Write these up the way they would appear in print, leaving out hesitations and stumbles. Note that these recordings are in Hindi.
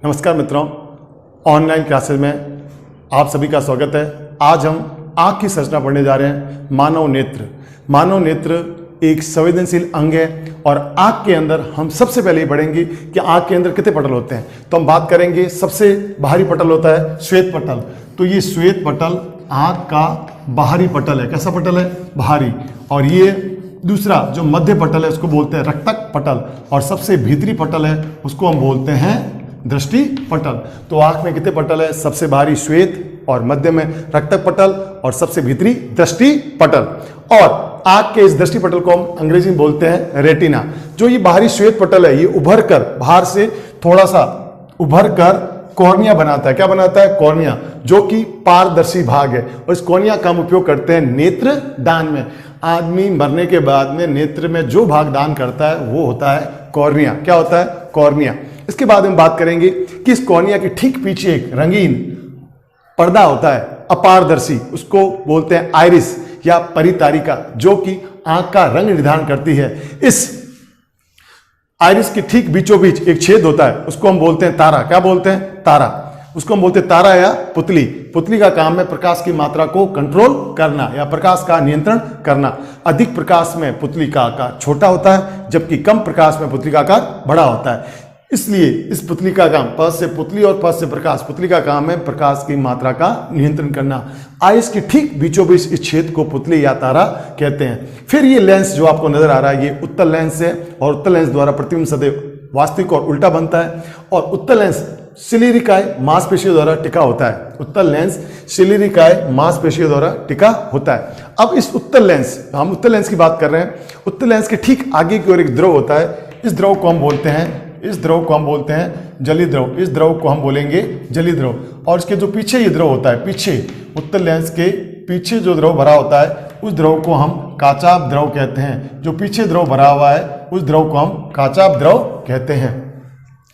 नमस्कार मित्रों, ऑनलाइन क्लासेस में आप सभी का स्वागत है। आज हम आँख की संरचना पढ़ने जा रहे हैं। मानव नेत्र। मानव नेत्र एक संवेदनशील अंग है और आँख के अंदर हम सबसे पहले ही पढ़ेंगे कि आँख के अंदर कितने पटल होते हैं। तो हम बात करेंगे, सबसे बाहरी पटल होता है श्वेत पटल। तो ये श्वेत पटल आँख का बाहरी पटल है। कैसा पटल है? बाहरी। और ये दूसरा जो मध्य पटल है उसको बोलते हैं रक्तक पटल, और सबसे भीतरी पटल है उसको हम बोलते हैं दृष्टि पटल। तो आंख में कितने पटल है? सबसे बाहरी श्वेत, और मध्य में रक्तक पटल, और सबसे भीतरी दृष्टि पटल। और आंख के इस दृष्टि पटल को हम अंग्रेजी में बोलते हैं रेटिना। जो ये बाहरी श्वेत पटल है, ये उभर कर बाहर से थोड़ा सा उभर कर कॉर्निया बनाता है। क्या बनाता है? कॉर्निया, जो कि पारदर्शी भाग है। और इस कॉर्निया का हम उपयोग करते हैं नेत्र दान में। आदमी मरने के बाद में नेत्र में जो भाग दान करता है वो होता है कॉर्निया। क्या होता है? कॉर्निया। इसके बाद हम बात करेंगे कि इस कॉर्निया के ठीक पीछे एक रंगीन पर्दा होता है, अपारदर्शी, उसको बोलते हैं आइरिस या परितारिका, जो कि आंख का रंग निर्धारण करती है। इस आइरिस के ठीक बीचों बीच एक छेद होता है, उसको हम बोलते हैं तारा। क्या बोलते हैं? तारा। उसको हम बोलते हैं तारा या पुतली। पुतली का काम है प्रकाश की मात्रा को कंट्रोल करना या प्रकाश का नियंत्रण करना। अधिक प्रकाश में पुतली का आकार छोटा होता है, जबकि कम प्रकाश में पुतली का आकार बड़ा होता है। इसलिए इस पुतली का काम, प से पुतली और प से प्रकाश, पुतली का काम है प्रकाश की मात्रा का नियंत्रण करना। आइस के ठीक बीचों बीच इस छेद को पुतली या तारा कहते हैं। फिर ये लेंस जो आपको नजर आ रहा है, ये उत्तल लेंस है, और उत्तल लेंस द्वारा प्रतिबिंब सदैव वास्तविक और उल्टा बनता है। और उत्तल लेंस शिलीरिकाय मांसपेशियों द्वारा टिका होता है। उत्तल लेंस शिलीरिकाय मांसपेशियों द्वारा टिका होता है। अब इस उत्तल लेंस, हम उत्तल लेंस की बात कर रहे हैं। उत्तल लेंस के ठीक आगे की ओर एक द्रव होता है। इस द्रव को हम बोलते हैं जली द्रव। इस द्रव को हम बोलेंगे जली द्रव। और इसके जो पीछे ये द्रव होता है, पीछे उत्तल लेंस के पीछे जो द्रव भरा होता है, उस द्रव को हम काचाभ द्रव कहते हैं। जो पीछे द्रव भरा हुआ है उस द्रव को हम काचाभ द्रव कहते हैं।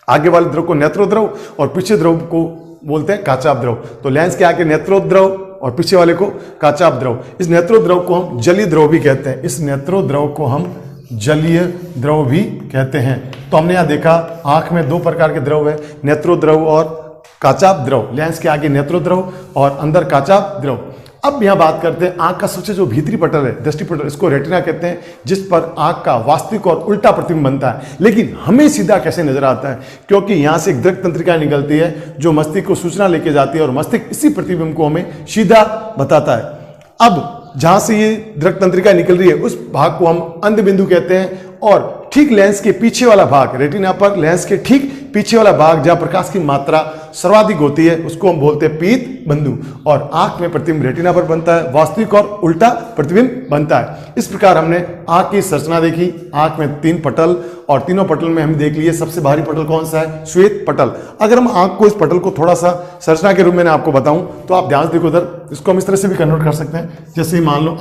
आगे वाले द्रव को नेत्रोद्रव और पीछे द्रव को बोलते हैं काचाभ द्रव। तो लेंस के आगे नेत्रोद्रव और पीछे वाले को काचाभ द्रव। इस नेत्रोद्रव को हम जलीय द्रव भी कहते हैं। इस नेत्रोद्रव को हम जलीय द्रव भी कहते हैं। तो हमने यहाँ देखा, आंख में दो प्रकार के द्रव है, नेत्रोद्रव और काचाभ द्रव। लेंस के आगे नेत्रोद्रव और अंदर काचाभ द्रव। अब यहाँ बात करते हैं आंख का सबसे जो भीतरी पटल है, दृष्टि पटल, इसको रेटिना कहते हैं, जिस पर आंख का वास्तविक और उल्टा प्रतिबिंब बनता है। लेकिन हमें सीधा कैसे नजर आता है? क्योंकि यहाँ से एक दृक् तंत्रिका निकलती है जो मस्तिष्क को सूचना लेके जाती है, और मस्तिष्क इसी प्रतिबिंब को हमें सीधा बताता है। अब जहां से ये दृक् तंत्रिका निकल रही है उस भाग को हम अंध बिंदु कहते हैं। और ठीक लेंस के पीछे वाला भाग, रेटिना पर लेंस के ठीक पीछे वाला भाग जहां प्रकाश की मात्रा सर्वाधिक होती है, उसको हम बोलते हैं पीत बिंदु। और आंख में प्रतिबिंब रेटिना पर बनता है, वास्तविक और उल्टा प्रतिबिंब बनता है। इस प्रकार हमने आंख की संरचना देखी। आंख में तीन पटल, और तीनों पटल में हम देख लिए सबसे बाहरी पटल कौन सा है? श्वेत पटल। अगर हम आंख को, इस पटल को थोड़ा सा संरचना के रूप में आपको बताऊं तो आप ध्यान से देखो उधर, इसको हम इस तरह से भी कन्वर्ट कर सकते हैं। जैसे मान लो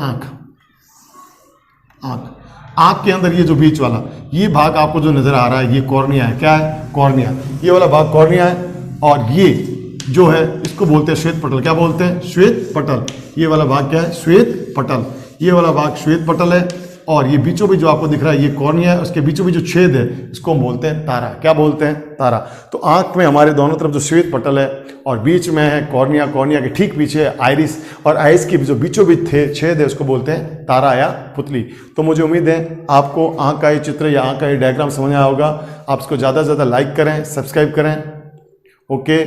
आंख के अंदर ये जो बीच वाला ये भाग आपको जो नजर आ रहा है, ये कॉर्निया है। क्या है? कॉर्निया। ये वाला भाग कॉर्निया है, और ये जो है इसको बोलते हैं श्वेत पटल। क्या बोलते हैं? श्वेत पटल। ये वाला भाग क्या है? श्वेत पटल। ये वाला भाग श्वेत पटल है, और ये बीचों बीच जो आपको दिख रहा है ये कॉर्निया है। उसके बीचों बीच जो छेद है इसको हम बोलते हैं तारा। क्या बोलते हैं? तारा। तो आंख में हमारे दोनों तरफ जो श्वेत पटल है और बीच में है कॉर्निया, कॉर्निया के ठीक पीछे है आइरिस, और आइरिस के जो बीचों बीच छेद है उसको बोलते हैं तारा या पुतली। तो मुझे उम्मीद है आपको आंख का ये चित्र या आंख का ये डायग्राम समझ आया होगा। आप इसको ज़्यादा से ज़्यादा लाइक करें, सब्सक्राइब करें। ओके।